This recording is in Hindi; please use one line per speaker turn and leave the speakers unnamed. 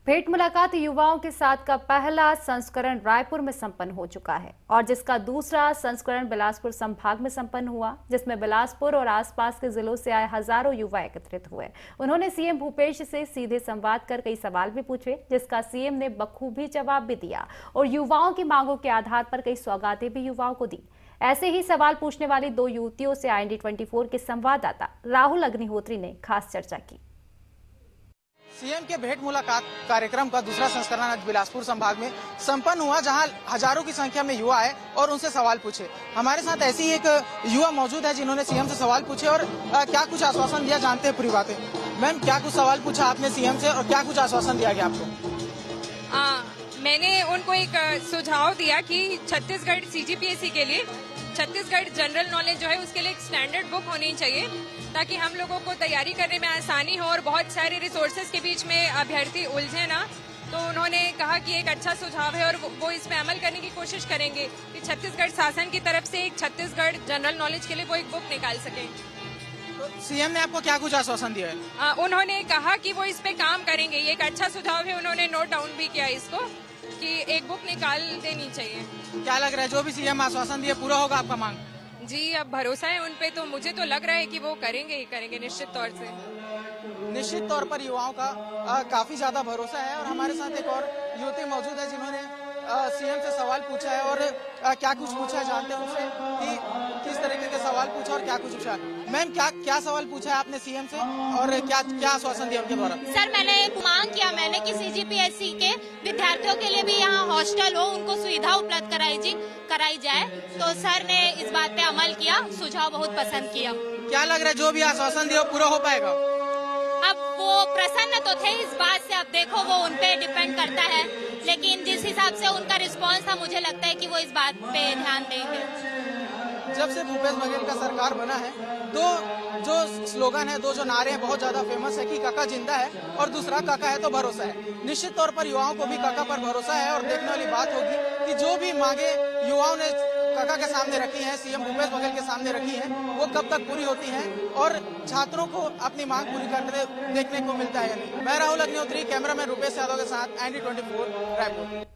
भेंट मुलाकात युवाओं के साथ का पहला संस्करण रायपुर में संपन्न हो चुका है और जिसका दूसरा संस्करण बिलासपुर संभाग में संपन्न हुआ, जिसमें बिलासपुर और आसपास के जिलों से आए हजारों युवा एकत्रित हुए। उन्होंने सीएम भूपेश से सीधे संवाद कर कई सवाल भी पूछे, जिसका सीएम ने बखूबी जवाब भी दिया और युवाओं की मांगों के आधार पर कई सौगातें भी युवाओं को दी। ऐसे ही सवाल पूछने वाली दो युवतियों से IND24 के संवाददाता राहुल अग्निहोत्री ने खास चर्चा की।
सीएम के भेंट मुलाकात कार्यक्रम का दूसरा संस्करण आज बिलासपुर संभाग में संपन्न हुआ, जहां हजारों की संख्या में युवा आए और उनसे सवाल पूछे। हमारे साथ ऐसी ही एक युवा मौजूद है जिन्होंने सीएम से सवाल पूछे और क्या कुछ आश्वासन दिया, जानते हैं पूरी बातें। मैम, क्या कुछ सवाल पूछा आपने सीएम से और क्या कुछ आश्वासन दिया गया आपको?
मैंने उनको एक सुझाव दिया कि छत्तीसगढ़ CGPSC के लिए छत्तीसगढ़ जनरल नॉलेज जो है उसके लिए एक स्टैंडर्ड बुक होनी चाहिए, ताकि हम लोगों को तैयारी करने में आसानी हो और बहुत सारे रिसोर्सेज के बीच में अभ्यर्थी उलझे ना। तो उन्होंने कहा कि एक अच्छा सुझाव है और वो इस पे अमल करने की कोशिश करेंगे कि छत्तीसगढ़ शासन की तरफ से एक छत्तीसगढ़ जनरल नॉलेज के लिए वो एक बुक निकाल सके।
तो सीएम ने आपको क्या कुछ आश्वासन दिया है?
उन्होंने कहा कि वो इस पे काम करेंगे। ये एक अच्छा सुझाव है, उन्होंने नोट डाउन भी किया इसको कि एक बुक निकाल देनी चाहिए।
क्या लग रहा है जो भी सीएम आश्वासन दिए पूरा होगा आपका मांग?
जी, अब भरोसा है उन पे, तो मुझे तो लग रहा है कि वो करेंगे ही करेंगे निश्चित तौर से।
निश्चित तौर पर युवाओं का काफी ज्यादा भरोसा है और हमारे साथ एक और युवती मौजूद है जिन्होंने सीएम से सवाल पूछा है और क्या कुछ पूछा है, जानते हैं उनसे कि किस तरीके के सवाल पूछा और क्या कुछ पूछा। मैम, क्या सवाल पूछा है आपने सीएम से और क्या आश्वासन दिया उनके द्वारा?
सर, मैंने मांग किया कि CGPSC के विद्यार्थियों के लिए भी यहाँ हॉस्टल हो, उनको सुविधा उपलब्ध कराई जाए। तो सर ने इस बात पे अमल किया, सुझाव बहुत पसंद किया।
क्या लग रहा है जो भी आश्वासन दिया पूरा हो पाएगा?
अब वो प्रसन्न तो थे इस बात से, अब देखो वो उन पे डिपेंड करता है, लेकिन जिस हिसाब से उनका रिस्पांस था मुझे लगता है कि वो इस बात पे ध्यान देंगे।
जब से भूपेश बघेल का सरकार बना है, दो जो स्लोगन है, दो जो नारे हैं बहुत ज्यादा फेमस है कि काका जिंदा है और दूसरा काका है तो भरोसा है। निश्चित तौर पर युवाओं को भी काका पर भरोसा है और देखने वाली बात होगी कि जो भी मांगे युवाओं ने काका के सामने रखी है, सीएम भूपेश बघेल के सामने रखी है, वो कब तक पूरी होती हैं और छात्रों को अपनी मांग पूरी करते देखने को मिलता है। मैं राहुल अग्निहोत्री, कैमरामैन रुपेश यादव के साथ IND24 रायपुर।